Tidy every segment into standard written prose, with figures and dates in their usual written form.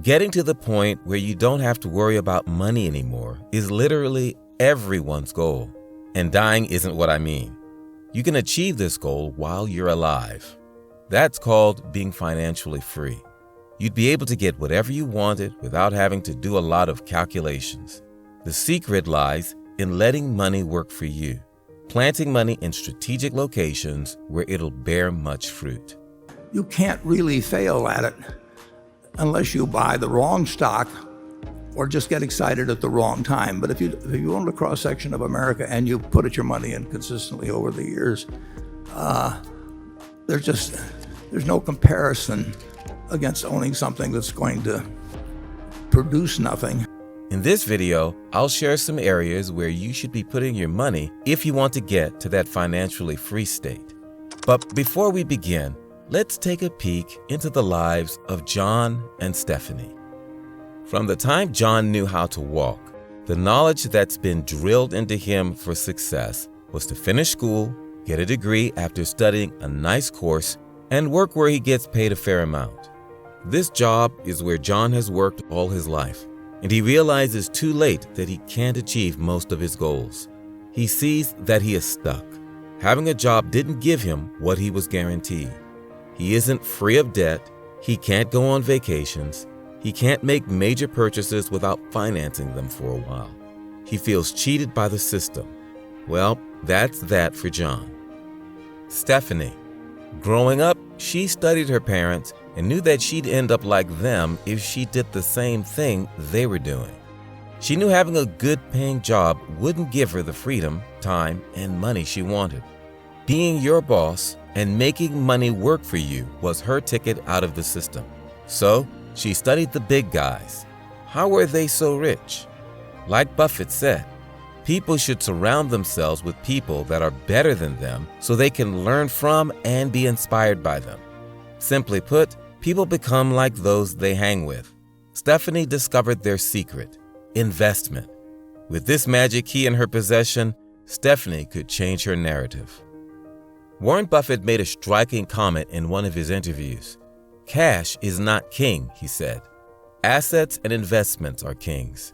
Getting to the point where you don't have to worry about money anymore is literally everyone's goal. And dying isn't what I mean. You can achieve this goal while you're alive. That's called being financially free. You'd be able to get whatever you wanted without having to do a lot of calculations. The secret lies in letting money work for you, planting money in strategic locations where it'll bear much fruit. You can't really fail at it unless you buy the wrong stock or just get excited at the wrong time. But if you own a cross-section of America and you put your money in consistently over the years, there's no comparison against owning something that's going to produce nothing. In this video, I'll share some areas where you should be putting your money if you want to get to that financially free state. But before we begin, let's take a peek into the lives of John and Stephanie. From the time John knew how to walk, the knowledge that's been drilled into him for success was to finish school, get a degree after studying a nice course, and work where he gets paid a fair amount. This job is where John has worked all his life, and he realizes too late that he can't achieve most of his goals. He sees that he is stuck. Having a job didn't give him what he was guaranteed. He isn't free of debt, he can't go on vacations, he can't make major purchases without financing them for a while. He feels cheated by the system. Well, that's that for John. Stephanie. Growing up, she studied her parents and knew that she'd end up like them if she did the same thing they were doing. She knew having a good-paying job wouldn't give her the freedom, time, and money she wanted. Being your boss and making money work for you was her ticket out of the system. So, she studied the big guys. How were they so rich? Like Buffett said, people should surround themselves with people that are better than them so they can learn from and be inspired by them. Simply put, people become like those they hang with. Stephanie discovered their secret: investment. With this magic key in her possession, Stephanie could change her narrative. Warren Buffett made a striking comment in one of his interviews. "Cash is not king," he said. "Assets and investments are kings."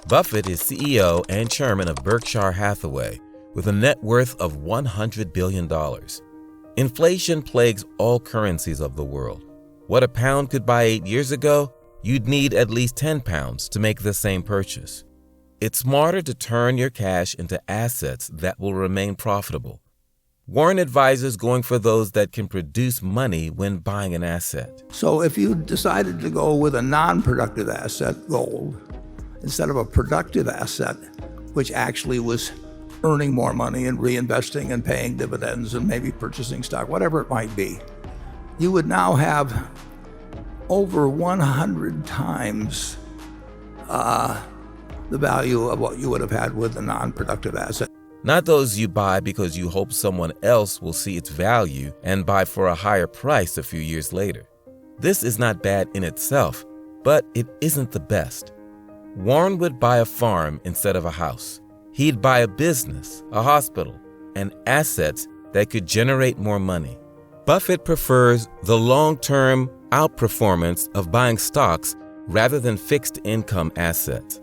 Buffett is CEO and chairman of Berkshire Hathaway with a net worth of $100 billion. Inflation plagues all currencies of the world. What a pound could buy 8 years ago, you'd need at least 10 pounds to make the same purchase. It's smarter to turn your cash into assets that will remain profitable. Warren advises going for those that can produce money when buying an asset. So if you decided to go with a non-productive asset, gold, instead of a productive asset, which actually was earning more money and reinvesting and paying dividends and maybe purchasing stock, whatever it might be, you would now have over 100 times the value of what you would have had with a non-productive asset. Not those you buy because you hope someone else will see its value and buy for a higher price a few years later. This is not bad in itself, but it isn't the best. Warren would buy a farm instead of a house. He'd buy a business, a hospital, and assets that could generate more money. Buffett prefers the long-term outperformance of buying stocks rather than fixed income assets.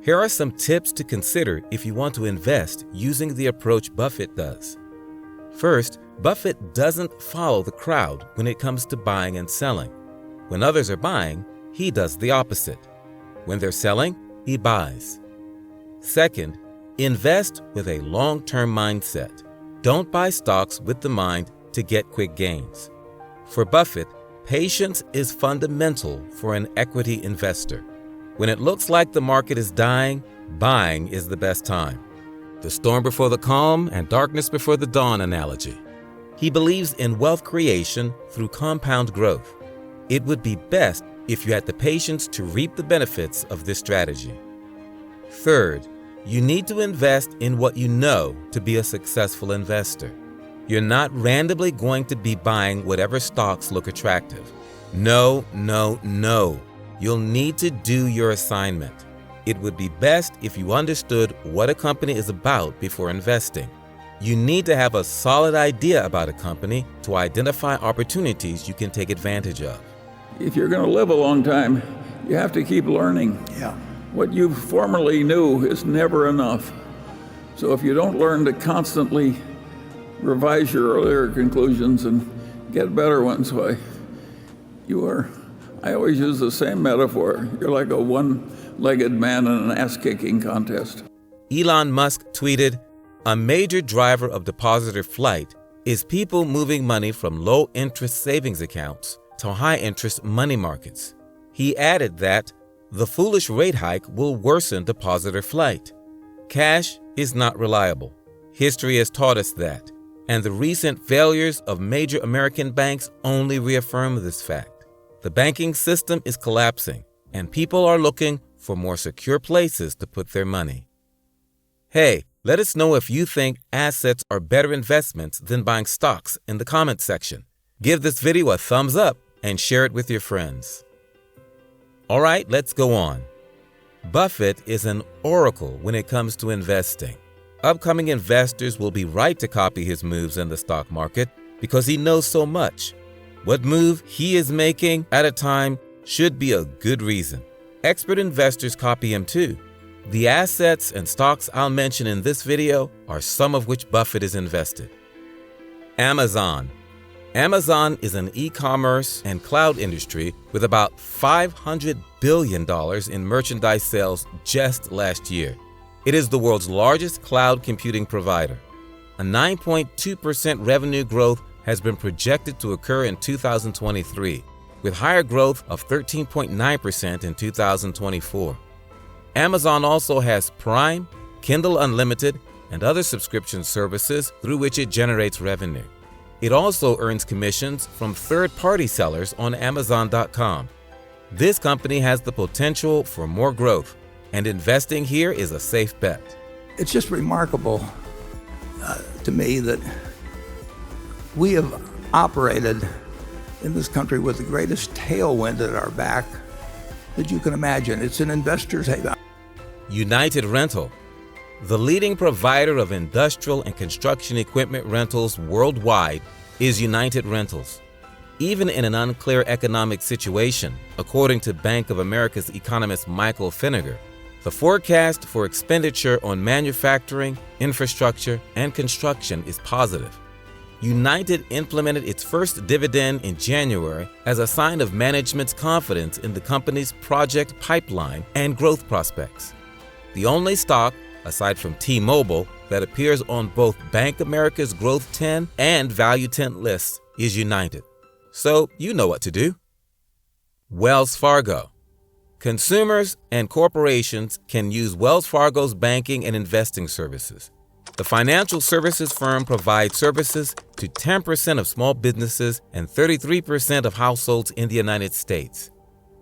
Here are some tips to consider if you want to invest using the approach Buffett does. First, Buffett doesn't follow the crowd when it comes to buying and selling. When others are buying, he does the opposite. When they're selling, he buys. Second, invest with a long-term mindset. Don't buy stocks with the mind to get quick gains. For Buffett, patience is fundamental for an equity investor. When it looks like the market is dying, buying is the best time. The storm before the calm and darkness before the dawn analogy. He believes in wealth creation through compound growth. It would be best if you had the patience to reap the benefits of this strategy. Third, you need to invest in what you know to be a successful investor. You're not randomly going to be buying whatever stocks look attractive. No. You'll need to do your assignment. It would be best if you understood what a company is about before investing. You need to have a solid idea about a company to identify opportunities you can take advantage of. If you're going to live a long time, You have to keep learning. Yeah. What you formerly knew is never enough. So if you don't learn to constantly revise your earlier conclusions and get better ones, why, I always use the same metaphor. You're like a one-legged man in an ass-kicking contest. Elon Musk tweeted, "A major driver of depositor flight is people moving money from low-interest savings accounts to high-interest money markets." He added that the foolish rate hike will worsen depositor flight. Cash is not reliable. History has taught us that, and the recent failures of major American banks only reaffirm this fact. The banking system is collapsing, and people are looking for more secure places to put their money. Hey, let us know if you think assets are better investments than buying stocks in the comments section. Give this video a thumbs up and share it with your friends. All right, let's go on. Buffett is an oracle when it comes to investing. Upcoming investors will be right to copy his moves in the stock market because he knows so much. What move he is making at a time should be a good reason. Expert investors copy him too. The assets and stocks I'll mention in this video are some of which Buffett is invested. Amazon. Amazon is an e-commerce and cloud industry with about $500 billion in merchandise sales just last year. It is the world's largest cloud computing provider. A 9.2% revenue growth has been projected to occur in 2023, with higher growth of 13.9% in 2024. Amazon also has Prime, Kindle Unlimited, and other subscription services through which it generates revenue. It also earns commissions from third-party sellers on Amazon.com. This company has the potential for more growth, and investing here is a safe bet. It's just remarkable to me that we have operated in this country with the greatest tailwind at our back that you can imagine. It's an investor's haven. United Rental. The leading provider of industrial and construction equipment rentals worldwide is United Rentals. Even in an unclear economic situation, according to Bank of America's economist Michael Finnegar, the forecast for expenditure on manufacturing, infrastructure, and construction is positive. United implemented its first dividend in January as a sign of management's confidence in the company's project pipeline and growth prospects. The only stock, aside from T-Mobile, that appears on both Bank America's Growth 10 and Value 10 lists is United. So you know what to do. Wells Fargo. Consumers and corporations can use Wells Fargo's banking and investing services. The financial services firm provides services to 10% of small businesses and 33% of households in the United States.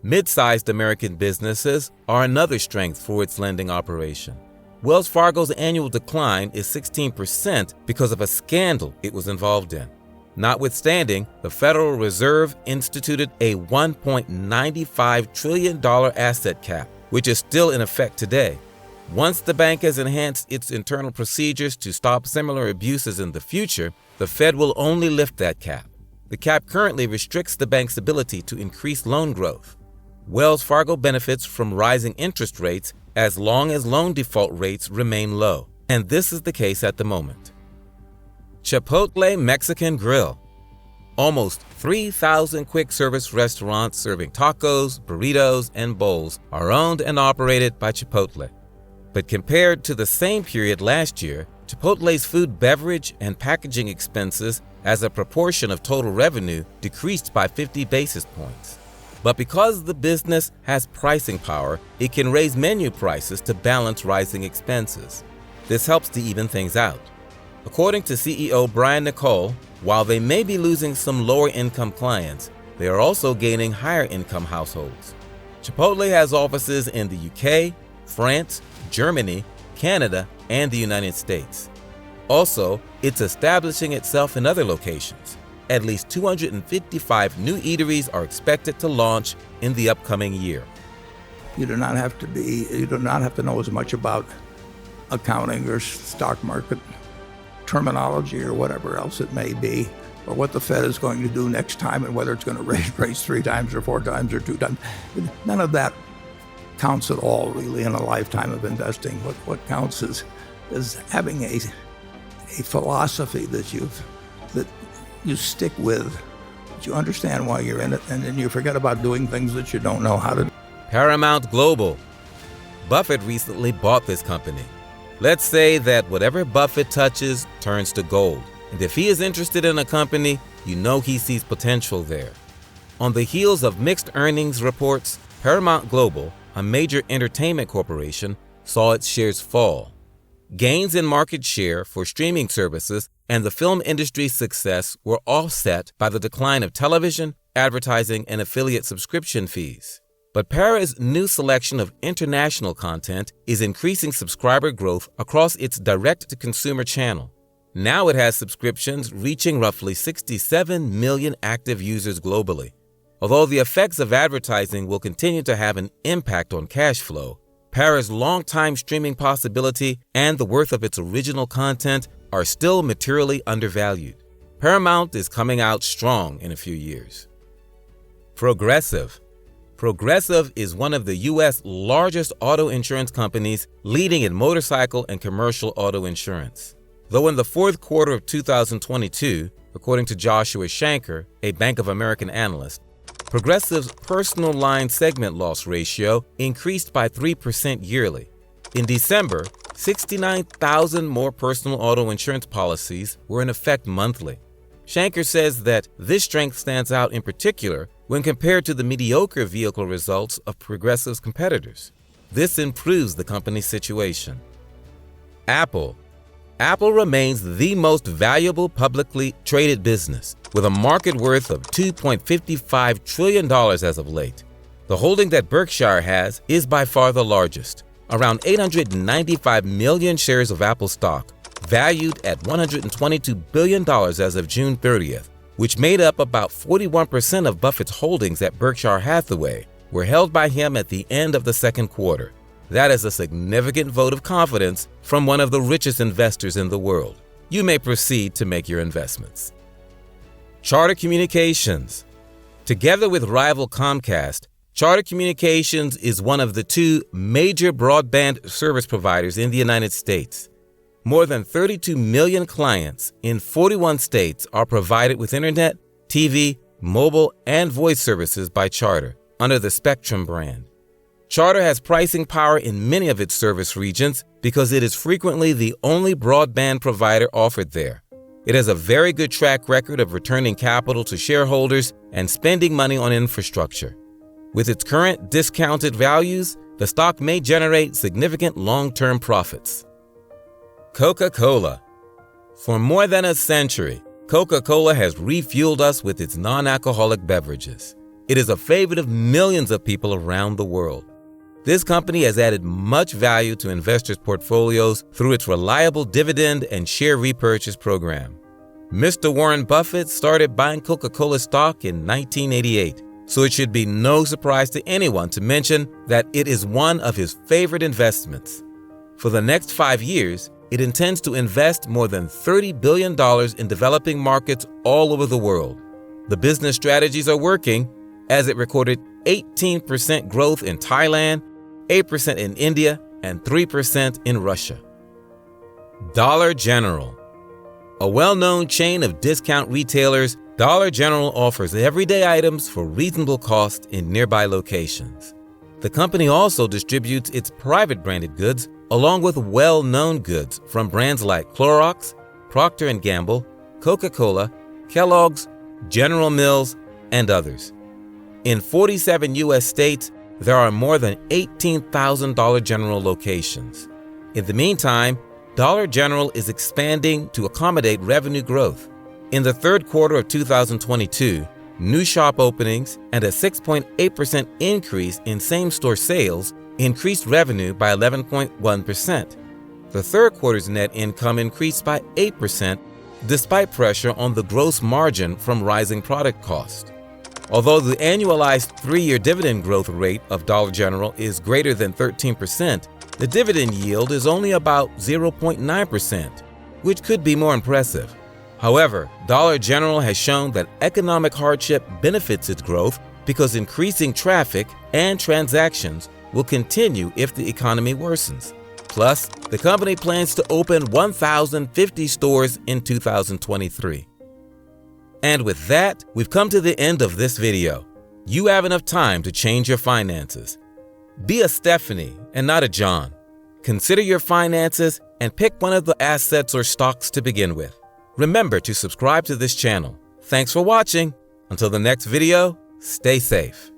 Mid-sized American businesses are another strength for its lending operation. Wells Fargo's annual decline is 16% because of a scandal it was involved in. Notwithstanding, the Federal Reserve instituted a $1.95 trillion asset cap, which is still in effect today. Once the bank has enhanced its internal procedures to stop similar abuses in the future, the Fed will only lift that cap. The cap currently restricts the bank's ability to increase loan growth. Wells Fargo benefits from rising interest rates as long as loan default rates remain low, and this is the case at the moment. Chipotle Mexican Grill. Almost 3,000 quick-service restaurants serving tacos, burritos, and bowls are owned and operated by Chipotle. But compared to the same period last year, Chipotle's food, beverage, and packaging expenses as a proportion of total revenue decreased by 50 basis points. But because the business has pricing power, it can raise menu prices to balance rising expenses. This helps to even things out. According to CEO Brian Nicole, while they may be losing some lower-income clients, they are also gaining higher-income households. Chipotle has offices in the UK, France, Germany, Canada, and the United States. Also, it's establishing itself in other locations. At least 255 new eateries are expected to launch in the upcoming year. You do not have to know as much about accounting or stock market terminology or whatever else it may be or what the Fed is going to do next time and whether it's going to raise rates 3 times or 4 times or 2 times. None of that counts at all, really, in a lifetime of investing. What counts is having a philosophy that you stick with, that you understand why you're in it, and then you forget about doing things that you don't know how to do. Paramount Global. Buffett recently bought this company. Let's say that whatever Buffett touches turns to gold. And if he is interested in a company, you know he sees potential there. On the heels of mixed earnings reports, Paramount Global, a major entertainment corporation, saw its shares fall. Gains in market share for streaming services and the film industry's success were offset by the decline of television, advertising, and affiliate subscription fees. But Para's new selection of international content is increasing subscriber growth across its direct-to-consumer channel. Now it has subscriptions reaching roughly 67 million active users globally. Although the effects of advertising will continue to have an impact on cash flow, Para's long-time streaming possibility and the worth of its original content are still materially undervalued. Paramount is coming out strong in a few years. Progressive. Progressive is one of the U.S. largest auto insurance companies, leading in motorcycle and commercial auto insurance. Though in the fourth quarter of 2022, according to Joshua Shanker, a Bank of America analyst, Progressive's personal line segment loss ratio increased by 3% yearly. In December, 69,000 more personal auto insurance policies were in effect monthly. Shanker says that this strength stands out in particular when compared to the mediocre vehicle results of Progressive's competitors. This improves the company's situation. Apple. Apple remains the most valuable publicly traded business, with a market worth of $2.55 trillion as of late. The holding that Berkshire has is by far the largest, around 895 million shares of Apple stock, valued at $122 billion as of June 30th, which made up about 41% of Buffett's holdings at Berkshire Hathaway, were held by him at the end of the second quarter. That is a significant vote of confidence from one of the richest investors in the world. You may proceed to make your investments. Charter Communications. Together with rival Comcast, Charter Communications is one of the 2 major broadband service providers in the United States. More than 32 million clients in 41 states are provided with internet, TV, mobile, and voice services by Charter under the Spectrum brand. Charter has pricing power in many of its service regions because it is frequently the only broadband provider offered there. It has a very good track record of returning capital to shareholders and spending money on infrastructure. With its current discounted values, the stock may generate significant long-term profits. CocaCola. For more than a century, Coca-Cola has refueled us with its non-alcoholic beverages. It is a favorite of millions of people around the world. This company has added much value to investors' portfolios through its reliable dividend and share repurchase program. Mr. Warren Buffett started buying Coca-Cola stock in 1988, so it should be no surprise to anyone to mention that it is one of his favorite investments. For the next 5 years, it intends to invest more than $30 billion in developing markets all over the world. The business strategies are working, as it recorded 18% growth in Thailand, 8% in India, and 3% in Russia. Dollar General. A well-known chain of discount retailers, Dollar General offers everyday items for reasonable cost in nearby locations. The company also distributes its private branded goods along with well-known goods from brands like Clorox, Procter & Gamble, Coca-Cola, Kellogg's, General Mills, and others. In 47 U.S. states, there are more than 18,000 Dollar General locations. In the meantime, Dollar General is expanding to accommodate revenue growth. In the third quarter of 2022, new shop openings and a 6.8% increase in same-store sales increased revenue by 11.1%. The third quarter's net income increased by 8%, despite pressure on the gross margin from rising product costs. Although the annualized 3-year dividend growth rate of Dollar General is greater than 13%, the dividend yield is only about 0.9%, which could be more impressive. However, Dollar General has shown that economic hardship benefits its growth because increasing traffic and transactions will continue if the economy worsens. Plus, the company plans to open 1,050 stores in 2023. And with that, we've come to the end of this video. You have enough time to change your finances. Be a Stephanie and not a John. Consider your finances and pick one of the assets or stocks to begin with. Remember to subscribe to this channel. Thanks for watching. Until the next video, stay safe.